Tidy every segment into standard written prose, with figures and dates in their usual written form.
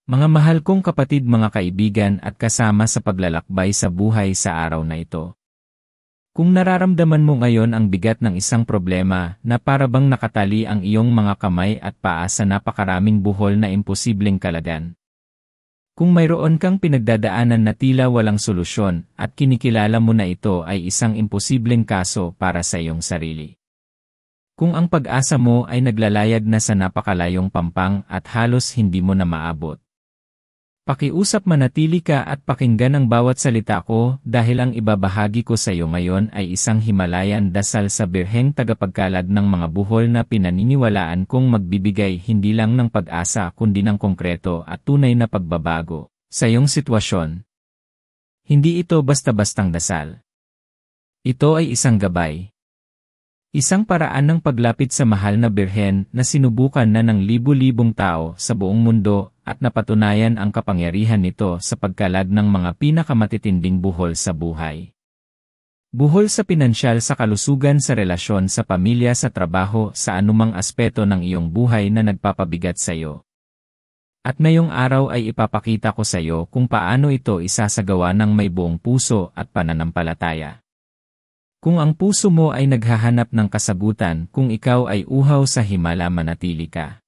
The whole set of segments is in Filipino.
Mga mahal kong kapatid, mga kaibigan at kasama sa paglalakbay sa buhay sa araw na ito. Kung nararamdaman mo ngayon ang bigat ng isang problema na para bang nakatali ang iyong mga kamay at paa sa napakaraming buhol na imposibleng kalagan. Kung mayroon kang pinagdadaanan na tila walang solusyon at kinikilala mo na ito ay isang imposibleng kaso para sa iyong sarili. Kung ang pag-asa mo ay naglalayag na sa napakalayong pampang at halos hindi mo na maabot. Pakiusap, manatili ka at pakinggan ang bawat salita ko dahil ang ibabahagi ko sa iyo ngayon ay isang Himalayan dasal sa birheng tagapagkalag ng mga buhol na pinaniniwalaan kong magbibigay hindi lang ng pag-asa kundi ng konkreto at tunay na pagbabago sa iyong sitwasyon. Hindi ito basta-bastang dasal. Ito ay isang gabay. Isang paraan ng paglapit sa mahal na birhen na sinubukan na ng libu-libong tao sa buong mundo at napatunayan ang kapangyarihan nito sa pagkalag ng mga pinakamatitinding buhol sa buhay. Buhol sa pinansyal, sa kalusugan, sa relasyon, sa pamilya, sa trabaho, sa anumang aspeto ng iyong buhay na nagpapabigat sa iyo. At ngayong araw ay ipapakita ko sa iyo kung paano ito isasagawa ng may buong puso at pananampalataya. Kung ang puso mo ay naghahanap ng kasagutan, kung ikaw ay uhaw sa himala, manatili ka.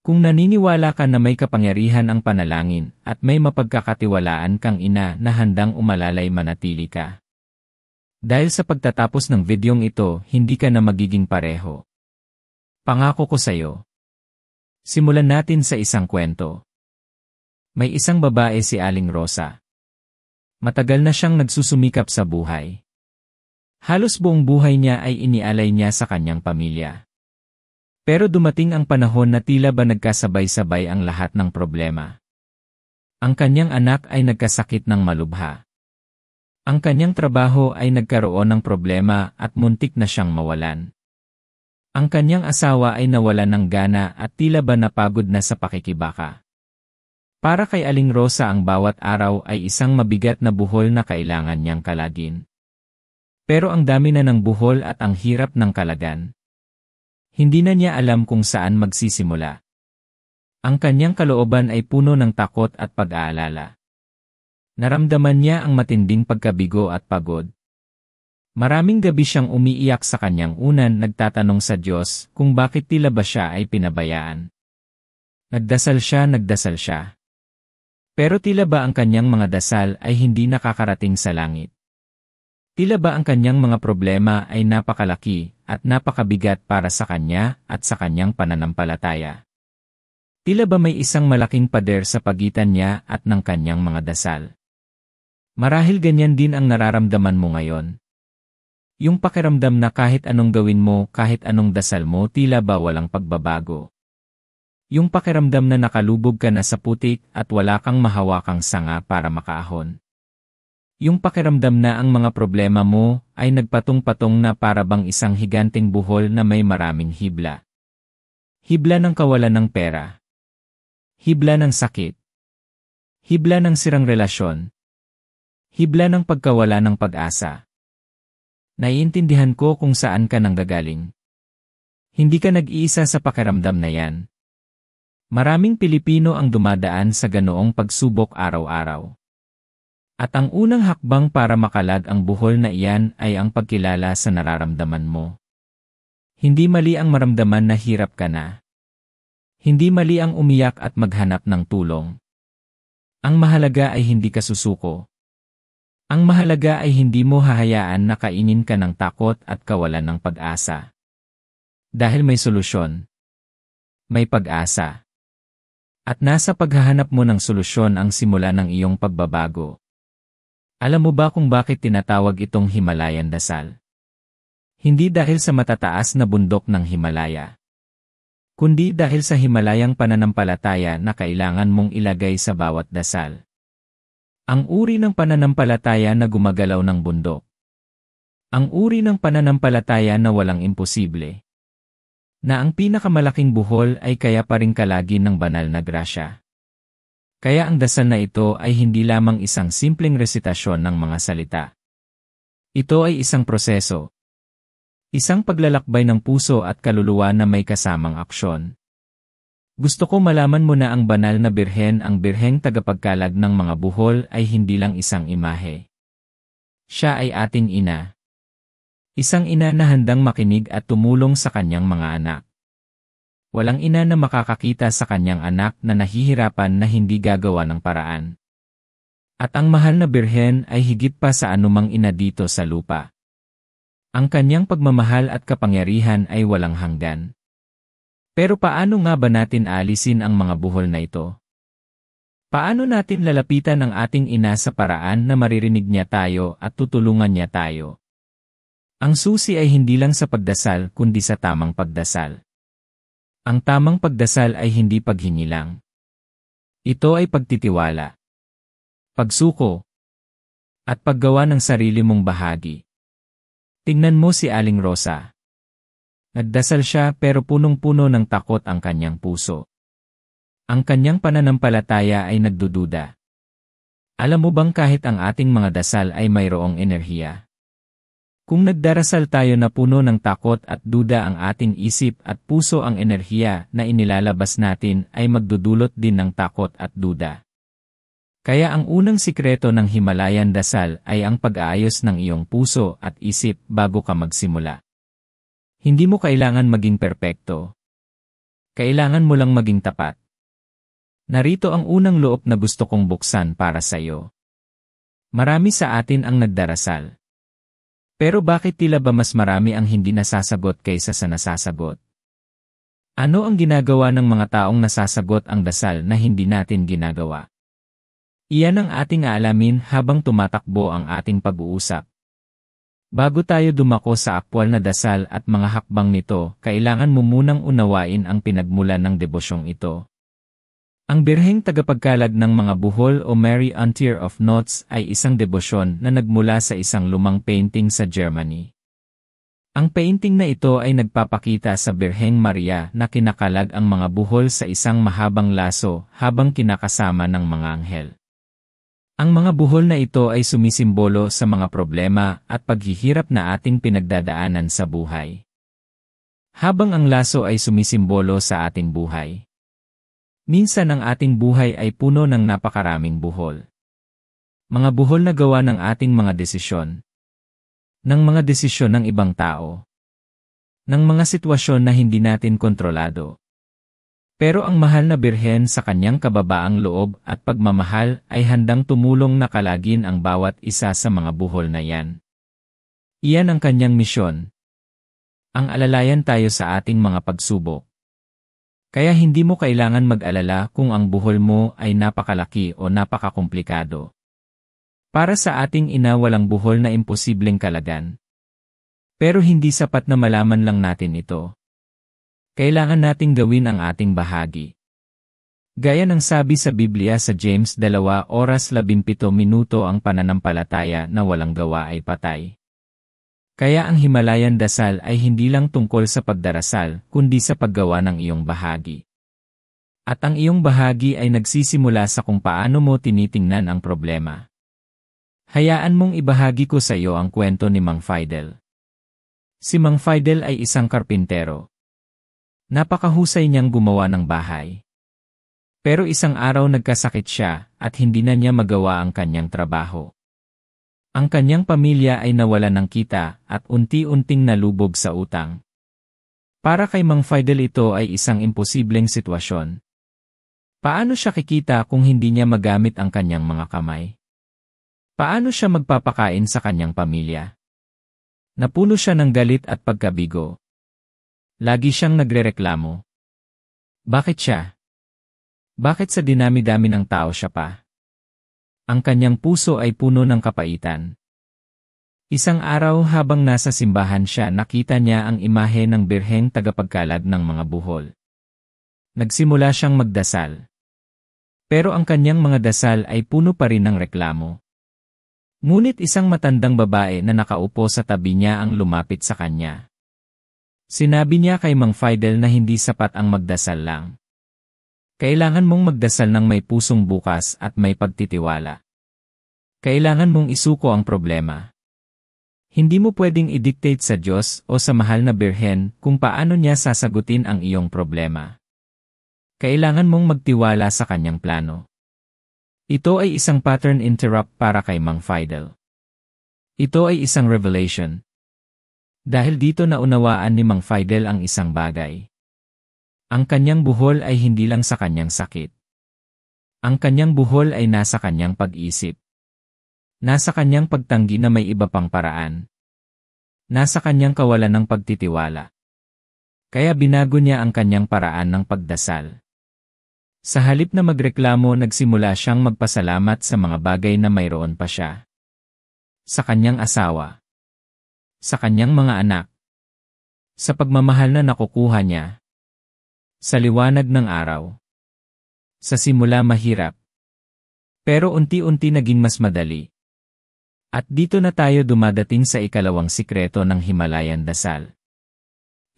Kung naniniwala ka na may kapangyarihan ang panalangin at may mapagkakatiwalaan kang ina na handang umalalay, manatili ka. Dahil sa pagtatapos ng videong ito, hindi ka na magiging pareho. Pangako ko sa iyo. Simulan natin sa isang kwento. May isang babae, si Aling Rosa. Matagal na siyang nagsusumikap sa buhay. Halos buong buhay niya ay inialay niya sa kanyang pamilya. Pero dumating ang panahon na tila ba nagkasabay-sabay ang lahat ng problema. Ang kanyang anak ay nagkasakit ng malubha. Ang kanyang trabaho ay nagkaroon ng problema at muntik na siyang mawalan. Ang kanyang asawa ay nawalan ng gana at tila ba napagod na sa pakikibaka. Para kay Aling Rosa, ang bawat araw ay isang mabigat na buhol na kailangan niyang kalagin. Pero ang dami na ng buhol at ang hirap ng kalagan. Hindi na niya alam kung saan magsisimula. Ang kanyang kalooban ay puno ng takot at pag-aalala. Naramdaman niya ang matinding pagkabigo at pagod. Maraming gabi siyang umiiyak sa kanyang unan, nagtatanong sa Diyos kung bakit tila ba siya ay pinabayaan. Nagdasal siya. Pero tila ba ang kanyang mga dasal ay hindi nakakarating sa langit? Tila ba ang kanyang mga problema ay napakalaki at napakabigat para sa kanya at sa kanyang pananampalataya? Tila ba may isang malaking pader sa pagitan niya at ng kanyang mga dasal? Marahil ganyan din ang nararamdaman mo ngayon. Yung pakiramdam na kahit anong gawin mo, kahit anong dasal mo, tila ba walang pagbabago. Yung pakiramdam na nakalubog ka na sa putik at wala kang mahawakang sanga para makaahon. Yung pakiramdam na ang mga problema mo ay nagpatong-patong na para bang isang higanteng buhol na may maraming hibla. Hibla ng kawalan ng pera. Hibla ng sakit. Hibla ng sirang relasyon. Hibla ng pagkawala ng pag-asa. Naiintindihan ko kung saan ka nanggagaling. Hindi ka nag-iisa sa pakiramdam na yan. Maraming Pilipino ang dumadaan sa ganoong pagsubok araw-araw. At ang unang hakbang para makalag ang buhol na iyan ay ang pagkilala sa nararamdaman mo. Hindi mali ang maramdaman na hirap ka na. Hindi mali ang umiyak at maghanap ng tulong. Ang mahalaga ay hindi ka susuko. Ang mahalaga ay hindi mo hahayaan na kainin ka ng takot at kawalan ng pag-asa. Dahil may solusyon. May pag-asa. At nasa paghahanap mo ng solusyon ang simula ng iyong pagbabago. Alam mo ba kung bakit tinatawag itong Himalayan dasal? Hindi dahil sa matataas na bundok ng Himalaya, kundi dahil sa Himalayang pananampalataya na kailangan mong ilagay sa bawat dasal. Ang uri ng pananampalataya na gumagalaw ng bundok. Ang uri ng pananampalataya na walang imposible. Na ang pinakamalaking buhol ay kaya pa ring kalagin ng banal na grasya. Kaya ang dasal na ito ay hindi lamang isang simpleng resitasyon ng mga salita. Ito ay isang proseso. Isang paglalakbay ng puso at kaluluwa na may kasamang aksyon. Gusto ko malaman mo na ang banal na birhen, ang birheng tagapagkalag ng mga buhol ay hindi lang isang imahe. Siya ay ating ina. Isang ina na handang makinig at tumulong sa kanyang mga anak. Walang ina na makakakita sa kanyang anak na nahihirapan na hindi gagawa ng paraan. At ang mahal na birhen ay higit pa sa anumang ina dito sa lupa. Ang kanyang pagmamahal at kapangyarihan ay walang hanggan. Pero paano nga ba natin alisin ang mga buhol na ito? Paano natin lalapitan ang ating ina sa paraan na maririnig niya tayo at tutulungan niya tayo? Ang susi ay hindi lang sa pagdasal kundi sa tamang pagdasal. Ang tamang pagdasal ay hindi paghingi lang. Ito ay pagtitiwala, pagsuko, at paggawa ng sarili mong bahagi. Tingnan mo si Aling Rosa. Nagdasal siya pero punong-puno ng takot ang kanyang puso. Ang kanyang pananampalataya ay nagdududa. Alam mo bang kahit ang ating mga dasal ay mayroong enerhiya? Kung nagdarasal tayo na puno ng takot at duda, ang ating isip at puso, ang enerhiya na inilalabas natin ay magdudulot din ng takot at duda. Kaya ang unang sikreto ng Himalayan dasal ay ang pag-aayos ng iyong puso at isip bago ka magsimula. Hindi mo kailangan maging perpekto. Kailangan mo lang maging tapat. Narito ang unang loob na gusto kong buksan para sa iyo. Marami sa atin ang nagdarasal. Pero bakit tila ba mas marami ang hindi nasasagot kaysa sa nasasagot? Ano ang ginagawa ng mga taong nasasagot ang dasal na hindi natin ginagawa? Iyan ang ating aalamin habang tumatakbo ang ating pag-uusap. Bago tayo dumako sa aktwal na dasal at mga hakbang nito, kailangan mo munang unawain ang pinagmulan ng debosyong ito. Ang birheng tagapagkalag ng mga buhol o Mary Untier of Knots ay isang debosyon na nagmula sa isang lumang painting sa Germany. Ang painting na ito ay nagpapakita sa Birheng Maria na kinakalag ang mga buhol sa isang mahabang laso habang kinakasama ng mga anghel. Ang mga buhol na ito ay sumisimbolo sa mga problema at paghihirap na ating pinagdadaanan sa buhay. Habang ang laso ay sumisimbolo sa ating buhay. Minsan ang ating buhay ay puno ng napakaraming buhol. Mga buhol na gawa ng ating mga desisyon. Ng mga desisyon ng ibang tao. Ng mga sitwasyon na hindi natin kontrolado. Pero ang mahal na birhen sa kanyang kababaang loob at pagmamahal ay handang tumulong na kalagin ang bawat isa sa mga buhol na yan. Iyan ang kanyang misyon. Ang alalayan tayo sa ating mga pagsubok. Kaya hindi mo kailangan mag-alala kung ang buhol mo ay napakalaki o napakakomplikado. Para sa ating ina, walang buhol na imposibleng kalagan. Pero hindi sapat na malaman lang natin ito. Kailangan nating gawin ang ating bahagi. Gaya ng sabi sa Biblia sa James 2:17 ang pananampalataya na walang gawa ay patay. Kaya ang Himalayan dasal ay hindi lang tungkol sa pagdarasal, kundi sa paggawa ng iyong bahagi. At ang iyong bahagi ay nagsisimula sa kung paano mo tinitingnan ang problema. Hayaan mong ibahagi ko sa iyo ang kwento ni Mang Fidel. Si Mang Fidel ay isang karpintero. Napakahusay niyang gumawa ng bahay. Pero isang araw nagkasakit siya at hindi na niya magawa ang kanyang trabaho. Ang kanyang pamilya ay nawalan ng kita at unti-unting nalubog sa utang. Para kay Mang Fidel ito ay isang imposibleng sitwasyon. Paano siya kikita kung hindi niya magamit ang kanyang mga kamay? Paano siya magpapakain sa kanyang pamilya? Napuno siya ng galit at pagkabigo. Lagi siyang nagrereklamo. Bakit siya? Bakit sa dinami-dami ng tao siya pa? Ang kanyang puso ay puno ng kapaitan. Isang araw habang nasa simbahan siya, nakita niya ang imahe ng birheng tagapagkalag ng mga buhol. Nagsimula siyang magdasal. Pero ang kanyang mga dasal ay puno pa rin ng reklamo. Ngunit isang matandang babae na nakaupo sa tabi niya ang lumapit sa kanya. Sinabi niya kay Mang Fidel na hindi sapat ang magdasal lang. Kailangan mong magdasal ng may pusong bukas at may pagtitiwala. Kailangan mong isuko ang problema. Hindi mo pwedeng i-dictate sa Diyos o sa mahal na birhen kung paano niya sasagutin ang iyong problema. Kailangan mong magtiwala sa kanyang plano. Ito ay isang pattern interrupt para kay Mang Fidel. Ito ay isang revelation. Dahil dito naunawaan ni Mang Fidel ang isang bagay. Ang kanyang buhol ay hindi lang sa kanyang sakit. Ang kanyang buhol ay nasa kanyang pag-isip. Nasa kanyang pagtanggi na may iba pang paraan. Nasa kanyang kawalan ng pagtitiwala. Kaya binago niya ang kanyang paraan ng pagdasal. Sa halip na magreklamo, nagsimula siyang magpasalamat sa mga bagay na mayroon pa siya. Sa kanyang asawa. Sa kanyang mga anak. Sa pagmamahal na nakukuha niya. Sa liwanag ng araw. Sa simula mahirap. Pero unti-unti naging mas madali. At dito na tayo dumadating sa ikalawang sikreto ng Himalayan dasal.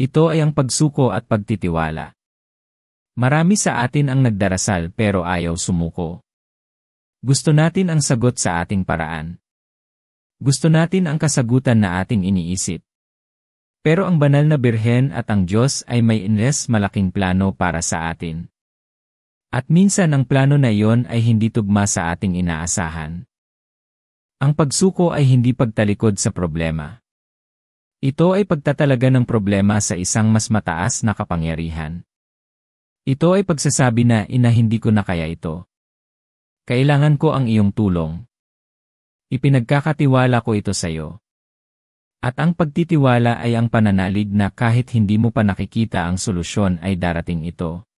Ito ay ang pagsuko at pagtitiwala. Marami sa atin ang nagdarasal pero ayaw sumuko. Gusto natin ang sagot sa ating paraan. Gusto natin ang kasagutan na ating iniisip. Pero ang banal na Birhen at ang Diyos ay may malaking plano para sa atin. At minsan ang plano na iyon ay hindi tugma sa ating inaasahan. Ang pagsuko ay hindi pagtalikod sa problema. Ito ay pagtatalaga ng problema sa isang mas mataas na kapangyarihan. Ito ay pagsasabi na hindi ko na kaya ito. Kailangan ko ang iyong tulong. Ipinagkakatiwala ko ito sa iyo. At ang pagtitiwala ay ang pananalig na kahit hindi mo pa nakikita ang solusyon ay darating ito.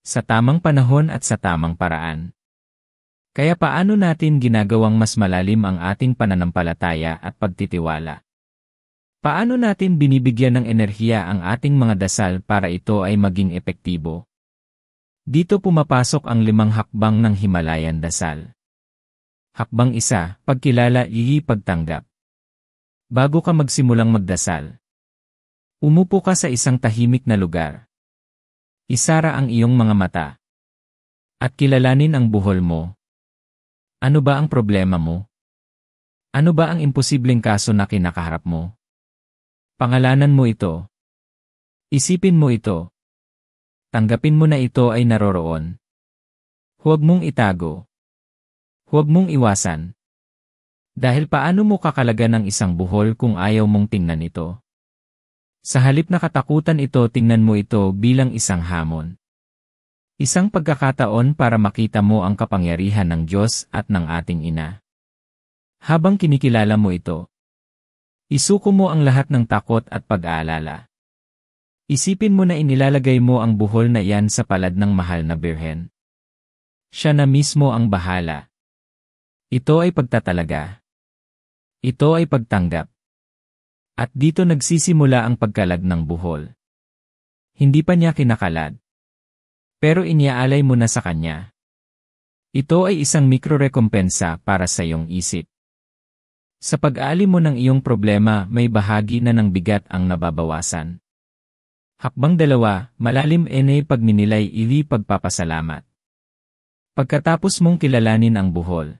Sa tamang panahon at sa tamang paraan. Kaya paano natin ginagawang mas malalim ang ating pananampalataya at pagtitiwala? Paano natin binibigyan ng enerhiya ang ating mga dasal para ito ay maging epektibo? Dito pumapasok ang 5 hakbang ng Himalayan dasal. Hakbang 1, pagkilala, pagtanggap. Bago ka magsimulang magdasal, umupo ka sa isang tahimik na lugar. Isara ang iyong mga mata. At kilalanin ang buhol mo. Ano ba ang problema mo? Ano ba ang imposibleng kaso na kinakaharap mo? Pangalanan mo ito. Isipin mo ito. Tanggapin mo na ito ay naroroon. Huwag mong itago. Huwag mong iwasan. Dahil paano mo kakalagan ng isang buhol kung ayaw mong tingnan ito? Sa halip na katakutan ito, tingnan mo ito bilang isang hamon. Isang pagkakataon para makita mo ang kapangyarihan ng Diyos at ng ating Ina. Habang kinikilala mo ito, isuko mo ang lahat ng takot at pag-aalala. Isipin mo na inilalagay mo ang buhol na iyan sa palad ng mahal na Birhen. Siya na mismo ang bahala. Ito ay pagtatalaga. Ito ay pagtanggap. At dito nagsisimula ang pagkalag ng buhol. Hindi pa niya kinakalad. Pero iniaalay mo na sa kanya. Ito ay isang mikrorekompensa para sa iyong isip. Sa pag-aali mo ng iyong problema, may bahagi na ng bigat ang nababawasan. Hakbang 2, malalim pagninilay, pagpapasalamat. Pagkatapos mong kilalanin ang buhol,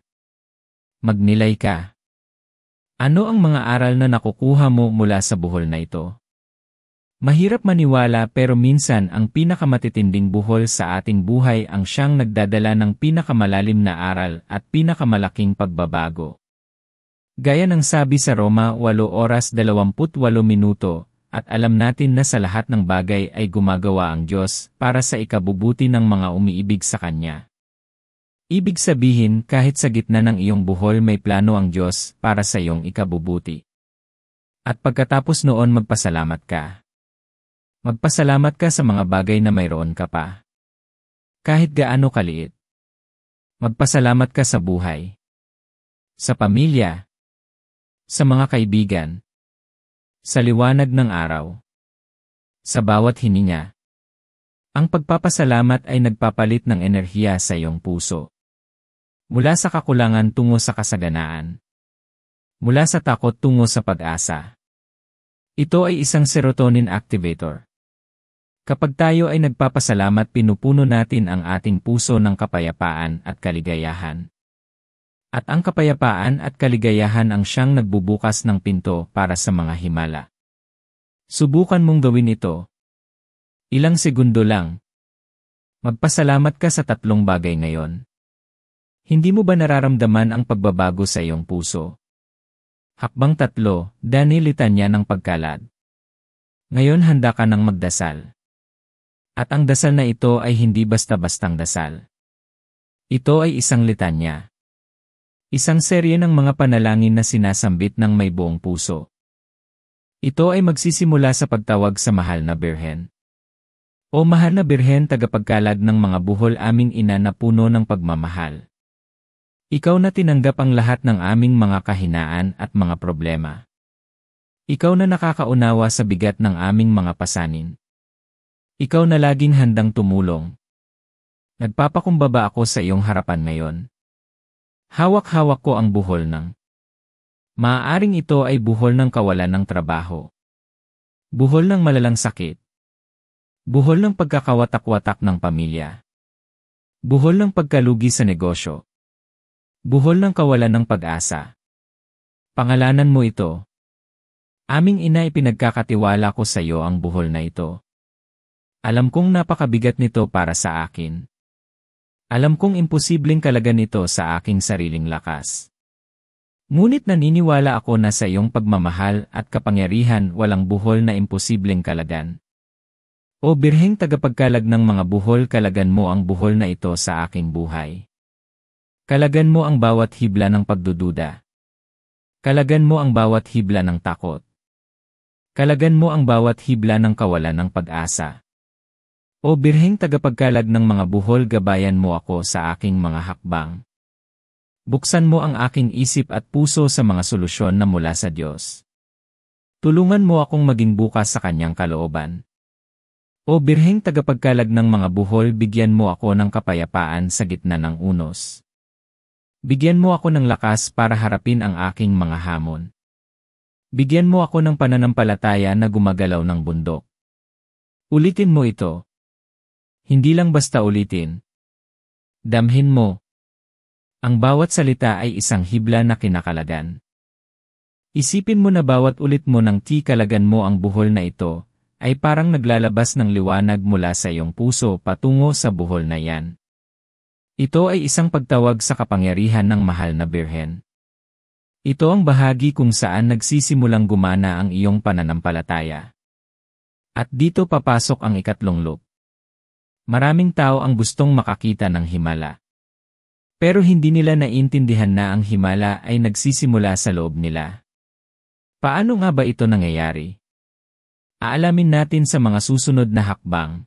magnilay ka. Ano ang mga aral na nakukuha mo mula sa buhol na ito? Mahirap maniwala pero minsan ang pinakamatitinding buhol sa ating buhay ang siyang nagdadala ng pinakamalalim na aral at pinakamalaking pagbabago. Gaya ng sabi sa Roma 8:28, at alam natin na sa lahat ng bagay ay gumagawa ang Diyos para sa ikabubuti ng mga umiibig sa Kanya. Ibig sabihin kahit sa gitna ng iyong buhol may plano ang Diyos para sa iyong ikabubuti. At pagkatapos noon magpasalamat ka. Magpasalamat ka sa mga bagay na mayroon ka pa. Kahit gaano kaliit. Magpasalamat ka sa buhay. Sa pamilya. Sa mga kaibigan. Sa liwanag ng araw. Sa bawat hininga. Ang pagpapasalamat ay nagpapalit ng enerhiya sa iyong puso. Mula sa kakulangan tungo sa kasaganaan. Mula sa takot tungo sa pag-asa. Ito ay isang serotonin activator. Kapag tayo ay nagpapasalamat, pinupuno natin ang ating puso ng kapayapaan at kaligayahan. At ang kapayapaan at kaligayahan ang siyang nagbubukas ng pinto para sa mga himala. Subukan mong gawin ito. Ilang segundo lang. Magpasalamat ka sa tatlong bagay ngayon. Hindi mo ba nararamdaman ang pagbabago sa iyong puso? Hakbang 3, Dani Litanya ng Pagkalad. Ngayon handa ka ng magdasal. At ang dasal na ito ay hindi basta-bastang dasal. Ito ay isang litanya. Isang serye ng mga panalangin na sinasambit ng may buong puso. Ito ay magsisimula sa pagtawag sa Mahal na Birhen. O Mahal na Birhen, tagapagkalad ng mga buhol, aming ina na puno ng pagmamahal. Ikaw na tinanggap ang lahat ng aming mga kahinaan at mga problema. Ikaw na nakakaunawa sa bigat ng aming mga pasanin. Ikaw na laging handang tumulong. Nagpapakumbaba ako sa iyong harapan ngayon. Hawak-hawak ko ang buhol ng. Maaaring ito ay buhol ng kawalan ng trabaho. Buhol ng malalang sakit. Buhol ng pagkakawatak-watak ng pamilya. Buhol ng pagkalugi sa negosyo. Buhol ng kawalan ng pag-asa. Pangalanan mo ito. Aming ina, ipinagkakatiwala ko sa iyo ang buhol na ito. Alam kong napakabigat nito para sa akin. Alam kong imposibleng kalagan ito sa aking sariling lakas. Ngunit naniniwala ako na sa iyong pagmamahal at kapangyarihan walang buhol na imposibleng kalagan. O Birheng tagapagkalag ng mga buhol, kalagan mo ang buhol na ito sa aking buhay. Kalagan mo ang bawat hibla ng pagdududa. Kalagan mo ang bawat hibla ng takot. Kalagan mo ang bawat hibla ng kawalan ng pag-asa. O Birheng tagapagkalag ng mga buhol, gabayan mo ako sa aking mga hakbang. Buksan mo ang aking isip at puso sa mga solusyon na mula sa Diyos. Tulungan mo akong maging bukas sa kanyang kalooban. O Birheng tagapagkalag ng mga buhol, bigyan mo ako ng kapayapaan sa gitna ng unos. Bigyan mo ako ng lakas para harapin ang aking mga hamon. Bigyan mo ako ng pananampalataya na gumagalaw ng bundok. Ulitin mo ito. Hindi lang basta ulitin. Damhin mo. Ang bawat salita ay isang hibla na kinakalagan. Isipin mo na bawat ulit mo ng kalagan mo ang buhol na ito, ay parang naglalabas ng liwanag mula sa iyong puso patungo sa buhol na yan. Ito ay isang pagtawag sa kapangyarihan ng Mahal na Birhen. Ito ang bahagi kung saan nagsisimulang gumana ang iyong pananampalataya. At dito papasok ang ikatlong loop. Maraming tao ang gustong makakita ng himala. Pero hindi nila naiintindihan na ang himala ay nagsisimula sa loob nila. Paano nga ba ito nangyayari? Aalamin natin sa mga susunod na hakbang.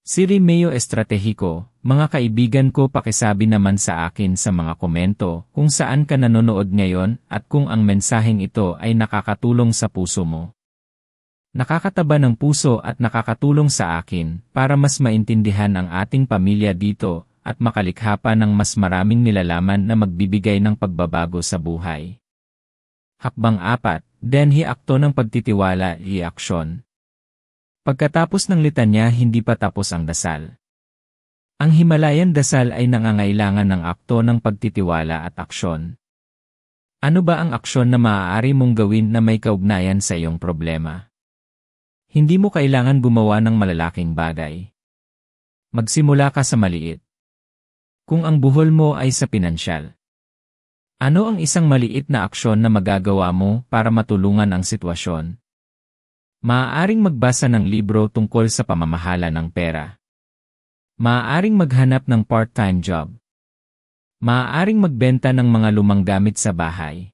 Si Rimeo Estratehiko, mga kaibigan ko, pakisabi naman sa akin sa mga komento kung saan ka nanonood ngayon at kung ang mensaheng ito ay nakakatulong sa puso mo. Nakakataba ng puso at nakakatulong sa akin para mas maintindihan ang ating pamilya dito at makalikha pa ng mas maraming nilalaman na magbibigay ng pagbabago sa buhay. Hakbang 4, Denhi akto ng pagtitiwala, i-aksyon. Pagkatapos ng litanya, hindi pa tapos ang dasal. Ang Himalayan dasal ay nangangailangan ng akto ng pagtitiwala at aksyon. Ano ba ang aksyon na maaari mong gawin na may kaugnayan sa iyong problema? Hindi mo kailangan gumawa ng malalaking bagay. Magsimula ka sa maliit. Kung ang buhol mo ay sa pinansyal, ano ang isang maliit na aksyon na magagawa mo para matulungan ang sitwasyon? Maaaring magbasa ng libro tungkol sa pamamahala ng pera. Maaaring maghanap ng part-time job. Maaaring magbenta ng mga lumang gamit sa bahay.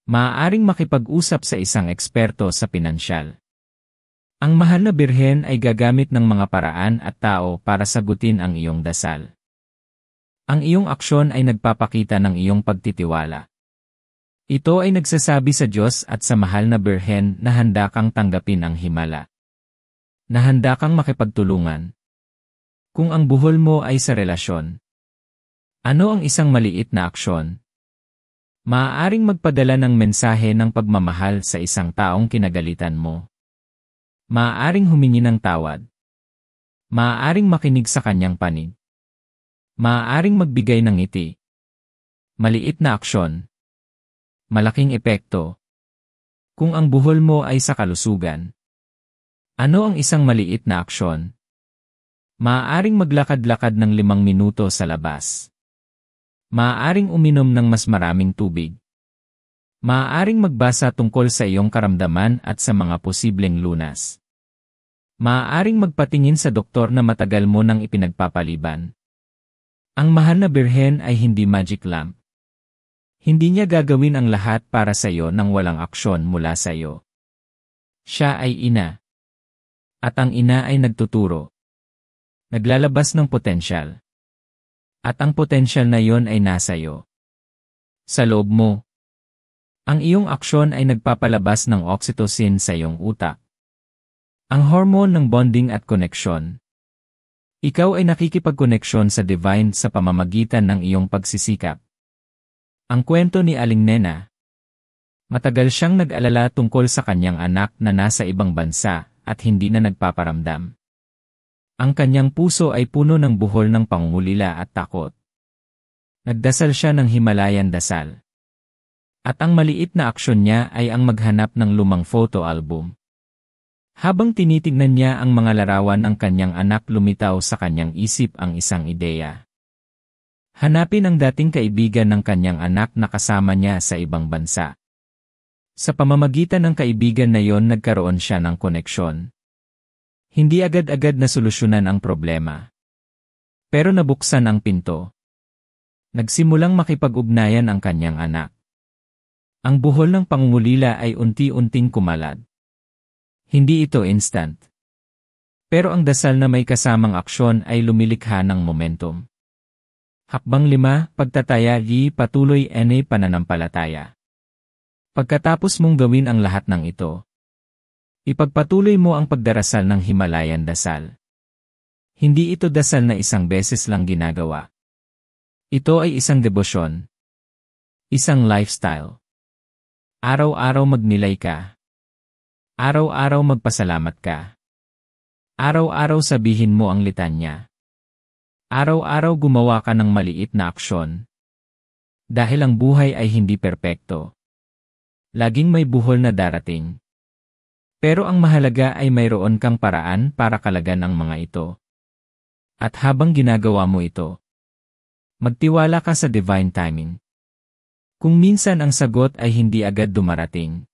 Maaaring makipag-usap sa isang eksperto sa pinansyal. Ang Mahal na Birhen ay gagamit ng mga paraan at tao para sagutin ang iyong dasal. Ang iyong aksyon ay nagpapakita ng iyong pagtitiwala. Ito ay nagsasabi sa Diyos at sa Mahal na Birhen na handa kang tanggapin ang himala. Na handa kang makipagtulungan. Kung ang buhol mo ay sa relasyon, ano ang isang maliit na aksyon? Maaaring magpadala ng mensahe ng pagmamahal sa isang taong kinagalitan mo. Maaaring humingi ng tawad. Maaaring makinig sa kanyang panig. Maaaring magbigay ng ngiti. Maliit na aksyon. Malaking epekto. Kung ang buhol mo ay sa kalusugan, ano ang isang maliit na aksyon? Maaaring maglakad-lakad ng 5 minuto sa labas. Maaaring uminom ng mas maraming tubig. Maaaring magbasa tungkol sa iyong karamdaman at sa mga posibleng lunas. Maaaring magpatingin sa doktor na matagal mo nang ipinagpapaliban. Ang mahal na birhen ay hindi magic lamp. Hindi niya gagawin ang lahat para sa iyo nang walang aksyon mula sa iyo. Siya ay ina. At ang ina ay nagtuturo. Naglalabas ng potensyal. At ang potensyal na yon ay nasa iyo. Sa loob mo. Ang iyong aksyon ay nagpapalabas ng oxytocin sa iyong utak. Ang hormone ng bonding at koneksyon. Ikaw ay nakikipagkoneksyon sa divine sa pamamagitan ng iyong pagsisikap. Ang kwento ni Aling Nena. Matagal siyang nag-alala tungkol sa kanyang anak na nasa ibang bansa at hindi na nagpaparamdam. Ang kanyang puso ay puno ng buhol ng pangungulila at takot. Nagdasal siya ng Himalayan dasal. At ang maliit na aksyon niya ay ang maghanap ng lumang photo album. Habang tinitignan niya ang mga larawan ng kanyang anak, lumitaw sa kanyang isip ang isang ideya. Hanapin ang dating kaibigan ng kanyang anak na kasama niya sa ibang bansa. Sa pamamagitan ng kaibigan na yon nagkaroon siya ng koneksyon. Hindi agad-agad na solusyonan ang problema. Pero nabuksan ang pinto. Nagsimulang makipag-ugnayan ang kanyang anak. Ang buhol ng pangungulila ay unti-unting kumalad. Hindi ito instant. Pero ang dasal na may kasamang aksyon ay lumilikha ng momentum. Hakbang 5, pagtataya, patuloy, pananampalataya. Pagkatapos mong gawin ang lahat ng ito, ipagpatuloy mo ang pagdarasal ng Himalayan dasal. Hindi ito dasal na isang beses lang ginagawa. Ito ay isang debosyon. Isang lifestyle. Araw-araw magnilay ka. Araw-araw magpasalamat ka. Araw-araw sabihin mo ang litanya. Araw-araw gumawa ka ng maliit na aksyon. Dahil ang buhay ay hindi perpekto. Laging may buhol na darating. Pero ang mahalaga ay mayroon kang paraan para kalagan ang mga ito. At habang ginagawa mo ito, magtiwala ka sa divine timing. Kung minsan ang sagot ay hindi agad dumarating.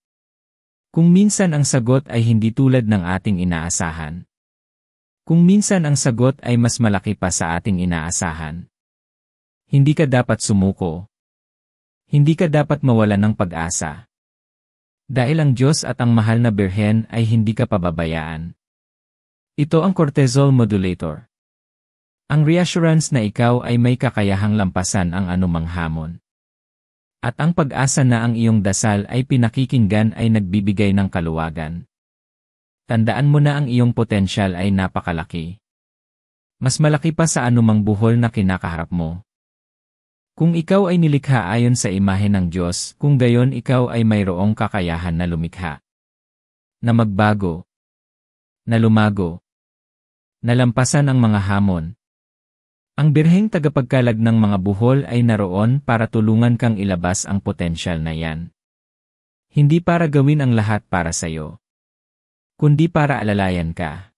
Kung minsan ang sagot ay hindi tulad ng ating inaasahan. Kung minsan ang sagot ay mas malaki pa sa ating inaasahan. Hindi ka dapat sumuko. Hindi ka dapat mawalan ng pag-asa. Dahil ang Diyos at ang mahal na birhen ay hindi ka pababayaan. Ito ang cortisol modulator. Ang reassurance na ikaw ay may kakayahang lampasan ang anumang hamon. At ang pag-asa na ang iyong dasal ay pinakikinggan ay nagbibigay ng kaluwagan. Tandaan mo na ang iyong potensyal ay napakalaki. Mas malaki pa sa anumang buhol na kinakaharap mo. Kung ikaw ay nilikha ayon sa imahe ng Diyos, kung gayon ikaw ay mayroong kakayahan na lumikha. Na magbago. Na lumago. Na lampasan ang mga hamon. Ang birheng tagapagkalag ng mga buhol ay naroon para tulungan kang ilabas ang potensyal na yan. Hindi para gawin ang lahat para sa'yo. Kundi para alalayan ka.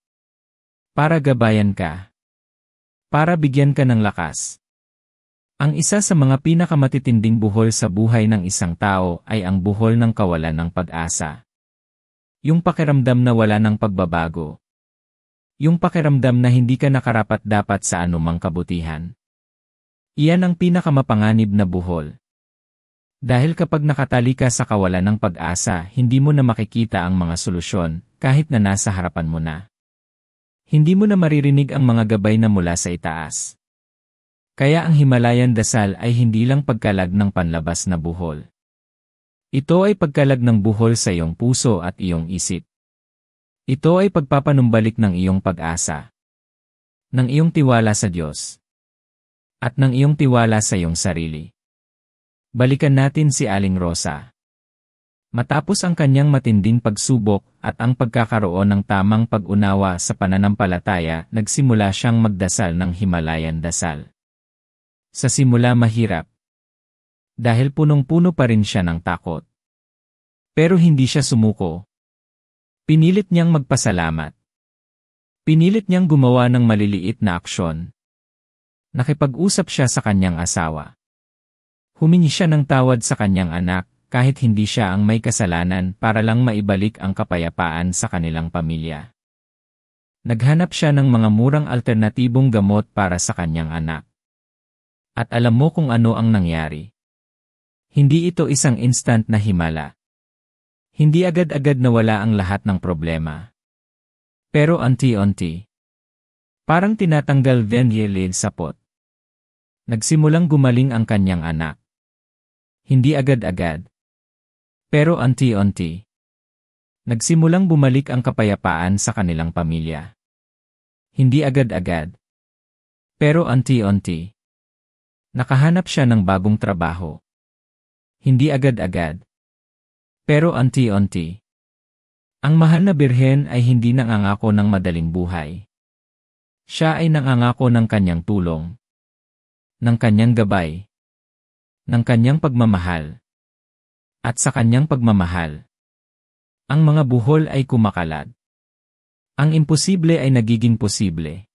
Para gabayan ka. Para bigyan ka ng lakas. Ang isa sa mga pinakamatitinding buhol sa buhay ng isang tao ay ang buhol ng kawalan ng pag-asa. Yung pakiramdam na wala ng pagbabago. Yung pakiramdam na hindi ka nakarapat-dapat sa anumang kabutihan. Iyan ang pinakamapanganib na buhol. Dahil kapag nakatali ka sa kawalan ng pag-asa, hindi mo na makikita ang mga solusyon, kahit na nasa harapan mo na. Hindi mo na maririnig ang mga gabay na mula sa itaas. Kaya ang Himalayan dasal ay hindi lang pagkalag ng panlabas na buhol. Ito ay pagkalag ng buhol sa iyong puso at iyong isip. Ito ay pagpapanumbalik ng iyong pag-asa. Ng iyong tiwala sa Diyos. At ng iyong tiwala sa iyong sarili. Balikan natin si Aling Rosa. Matapos ang kanyang matinding pagsubok at ang pagkakaroon ng tamang pag-unawa sa pananampalataya, nagsimula siyang magdasal ng Himalayan dasal. Sa simula mahirap. Dahil punong-puno pa rin siya ng takot. Pero hindi siya sumuko. Pinilit niyang magpasalamat. Pinilit niyang gumawa ng maliliit na aksyon. Nakipag-usap siya sa kanyang asawa. Humingi siya ng tawad sa kanyang anak, kahit hindi siya ang may kasalanan, para lang maibalik ang kapayapaan sa kanilang pamilya. Naghanap siya ng mga murang alternatibong gamot para sa kanyang anak. At alam mo kung ano ang nangyari. Hindi ito isang instant na himala. Hindi agad-agad nawala ang lahat ng problema. Pero unti-unti. Parang tinatanggal Venyelid sa pot. Nagsimulang gumaling ang kanyang anak. Hindi agad-agad. Pero unti-unti. Nagsimulang bumalik ang kapayapaan sa kanilang pamilya. Hindi agad-agad. Pero unti-unti. Nakahanap siya ng bagong trabaho. Hindi agad-agad. Pero unti-unti. Ang mahal na birhen ay hindi nangangako ng madaling buhay. Siya ay nangangako ng kanyang tulong, ng kanyang gabay, ng kanyang pagmamahal. At sa kanyang pagmamahal, ang mga buhol ay kumakalat. Ang imposible ay nagiging posible.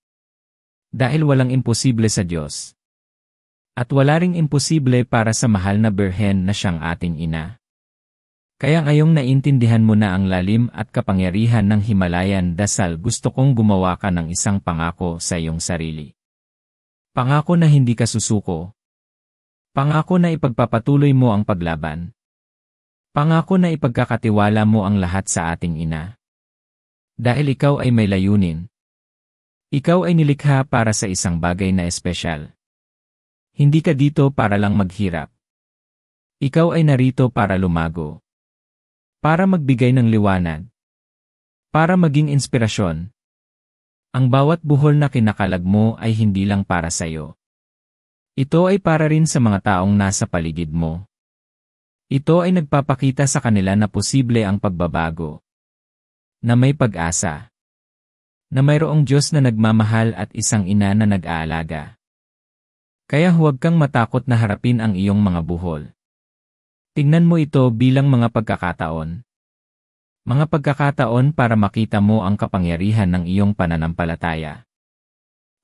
Dahil walang imposible sa Diyos. At wala ring imposible para sa mahal na birhen na siyang ating ina. Kaya ngayong naintindihan mo na ang lalim at kapangyarihan ng Himalayan dasal, gusto kong gumawa ka ng isang pangako sa iyong sarili. Pangako na hindi ka susuko. Pangako na ipagpapatuloy mo ang paglaban. Pangako na ipagkakatiwala mo ang lahat sa ating ina. Dahil ikaw ay may layunin. Ikaw ay nilikha para sa isang bagay na espesyal. Hindi ka dito para lang maghirap. Ikaw ay narito para lumago. Para magbigay ng liwanag. Para maging inspirasyon. Ang bawat buhol na kinakalag mo ay hindi lang para sa iyo. Ito ay para rin sa mga taong nasa paligid mo. Ito ay nagpapakita sa kanila na posible ang pagbabago. Na may pag-asa. Na mayroong Diyos na nagmamahal at isang ina na nag-aalaga. Kaya huwag kang matakot na harapin ang iyong mga buhol. Tingnan mo ito bilang mga pagkakataon. Mga pagkakataon para makita mo ang kapangyarihan ng iyong pananampalataya.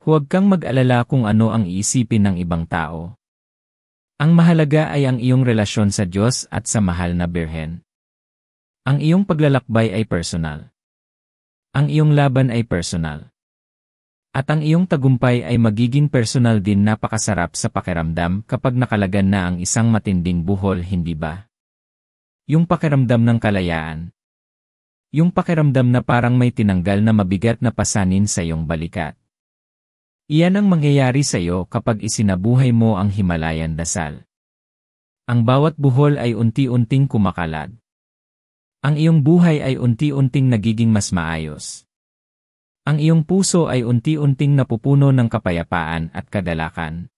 Huwag kang mag-alala kung ano ang iisipin ng ibang tao. Ang mahalaga ay ang iyong relasyon sa Diyos at sa mahal na birhen. Ang iyong paglalakbay ay personal. Ang iyong laban ay personal. At ang iyong tagumpay ay magiging personal din. Napakasarap sa pakiramdam kapag nakalagan na ang isang matinding buhol, hindi ba? Yung pakiramdam ng kalayaan. Yung pakiramdam na parang may tinanggal na mabigat na pasanin sa iyong balikat. Iyan ang mangyayari sa iyo kapag isinabuhay mo ang Himalayan dasal. Ang bawat buhol ay unti-unting kumakalat. Ang iyong buhay ay unti-unting nagiging mas maayos. Ang iyong puso ay unti-unting napupuno ng kapayapaan at kagalakan.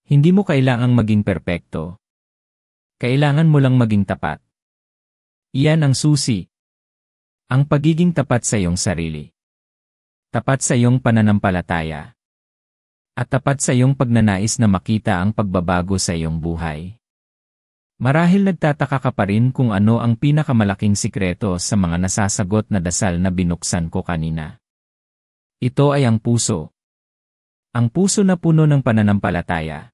Hindi mo kailangang maging perpekto. Kailangan mo lang maging tapat. Iyan ang susi. Ang pagiging tapat sa iyong sarili. Tapat sa iyong pananampalataya. At tapat sa iyong pagnanais na makita ang pagbabago sa iyong buhay. Marahil nagtataka ka pa rin kung ano ang pinakamalaking sikreto sa mga nasasagot na dasal na binuksan ko kanina. Ito ay ang puso. Ang puso na puno ng pananampalataya.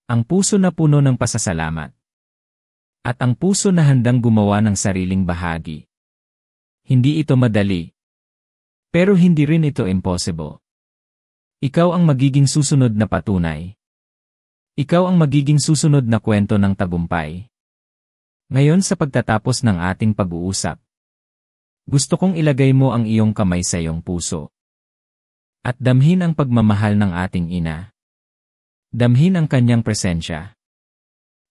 Ang puso na puno ng pasasalamat. At ang puso na handang gumawa ng sariling bahagi. Hindi ito madali. Pero hindi rin ito impossible. Ikaw ang magiging susunod na patunay. Ikaw ang magiging susunod na kwento ng tagumpay. Ngayon sa pagtatapos ng ating pag-uusap, gusto kong ilagay mo ang iyong kamay sa iyong puso. At damhin ang pagmamahal ng ating ina. Damhin ang kanyang presensya.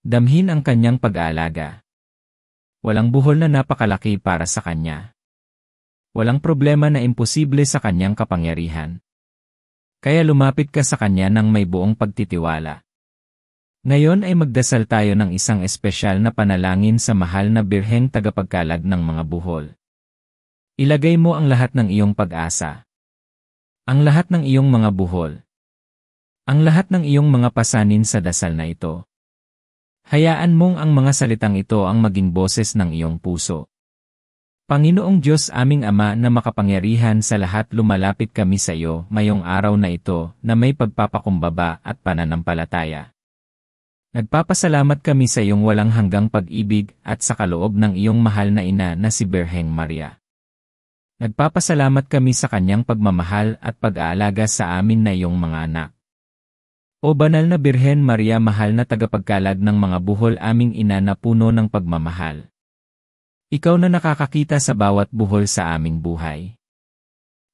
Damhin ang kanyang pag-aalaga. Walang buhol na napakalaki para sa kanya. Walang problema na imposible sa kanyang kapangyarihan. Kaya lumapit ka sa kanya ng may buong pagtitiwala. Ngayon ay magdasal tayo ng isang espesyal na panalangin sa mahal na birheng tagapagkalag ng mga buhol. Ilagay mo ang lahat ng iyong pag-asa. Ang lahat ng iyong mga buhol. Ang lahat ng iyong mga pasanin sa dasal na ito. Hayaan mong ang mga salitang ito ang maging boses ng iyong puso. Panginoong Diyos aming Ama na makapangyarihan sa lahat, lumalapit kami sa iyo ngayong araw na ito na may pagpapakumbaba at pananampalataya. Nagpapasalamat kami sa iyong walang hanggang pag-ibig at sa kaloob ng iyong mahal na ina na si Birheng Maria. Nagpapasalamat kami sa kanyang pagmamahal at pag-aalaga sa amin na iyong mga anak. O banal na Birhen Maria, mahal na tagapagkalag ng mga buhol, aming ina na puno ng pagmamahal. Ikaw na nakakakita sa bawat buhol sa aming buhay.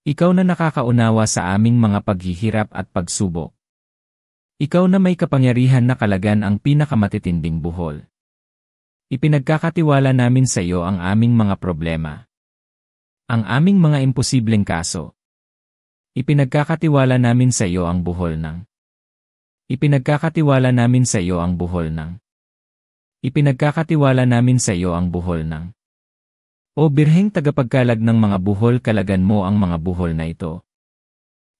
Ikaw na nakakaunawa sa aming mga paghihirap at pagsubok. Ikaw na may kapangyarihan na kalagan ang pinakamatitinding buhol. Ipinagkakatiwala namin sa iyo ang aming mga problema. Ang aming mga imposibleng kaso. Ipinagkakatiwala namin sa iyo ang buhol ng. Ipinagkakatiwala namin sa iyo ang buhol ng. Ipinagkakatiwala namin sa iyo ang buhol ng. O Birheng tagapagkalag ng mga buhol, kalagan mo ang mga buhol na ito.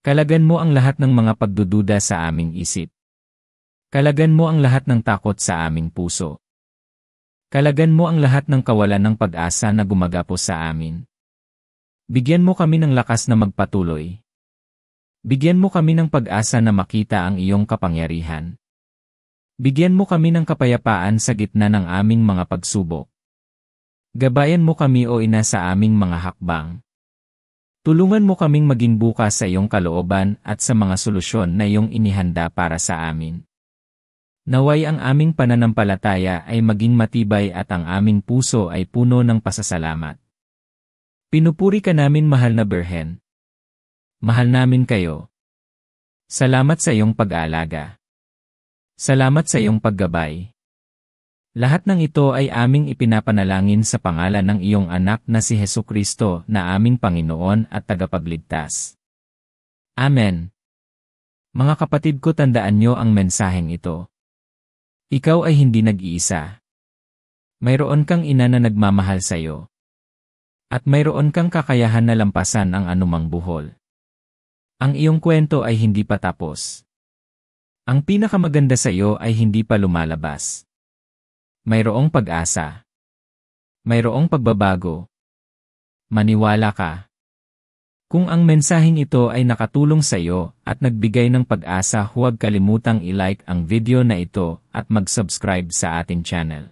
Kalagan mo ang lahat ng mga pagdududa sa aming isip. Kalagan mo ang lahat ng takot sa aming puso. Kalagan mo ang lahat ng kawalan ng pag-asa na gumagapos sa amin. Bigyan mo kami ng lakas na magpatuloy. Bigyan mo kami ng pag-asa na makita ang iyong kapangyarihan. Bigyan mo kami ng kapayapaan sa gitna ng aming mga pagsubok. Gabayan mo kami, o Ina, sa aming mga hakbang. Tulungan mo kaming maging bukas sa iyong kalooban at sa mga solusyon na iyong inihanda para sa amin. Naway ang aming pananampalataya ay maging matibay at ang aming puso ay puno ng pasasalamat. Pinupuri ka namin, mahal na Birhen. Mahal namin kayo. Salamat sa iyong pag-aalaga. Salamat sa iyong paggabay. Lahat ng ito ay aming ipinapanalangin sa pangalan ng iyong anak na si Hesukristo na aming Panginoon at Tagapagligtas. Amen. Mga kapatid ko, tandaan niyo ang mensaheng ito. Ikaw ay hindi nag-iisa. Mayroon kang ina na nagmamahal sa iyo. At mayroon kang kakayahan na lampasan ang anumang buhol. Ang iyong kwento ay hindi pa tapos. Ang pinakamaganda sa iyo ay hindi pa lumalabas. Mayroong pag-asa. Mayroong pagbabago. Maniwala ka. Kung ang mensaheng ito ay nakatulong sa iyo at nagbigay ng pag-asa, huwag kalimutang i-like ang video na ito at mag-subscribe sa ating channel.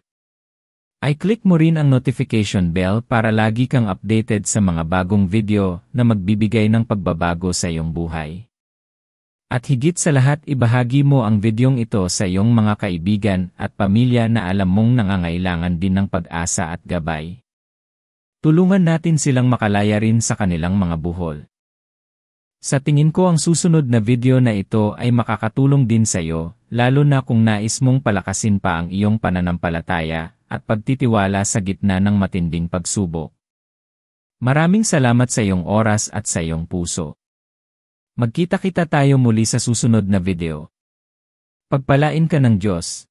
I-click mo rin ang notification bell para lagi kang updated sa mga bagong video na magbibigay ng pagbabago sa iyong buhay. At higit sa lahat, ibahagi mo ang videong ito sa iyong mga kaibigan at pamilya na alam mong nangangailangan din ng pag-asa at gabay. Tulungan natin silang makalaya rin sa kanilang mga buhol. Sa tingin ko ang susunod na video na ito ay makakatulong din sa iyo, lalo na kung nais mong palakasin pa ang iyong pananampalataya at pagtitiwala sa gitna ng matinding pagsubok. Maraming salamat sa iyong oras at sa iyong puso. Magkita-kita tayo muli sa susunod na video. Pagpalain ka ng Diyos.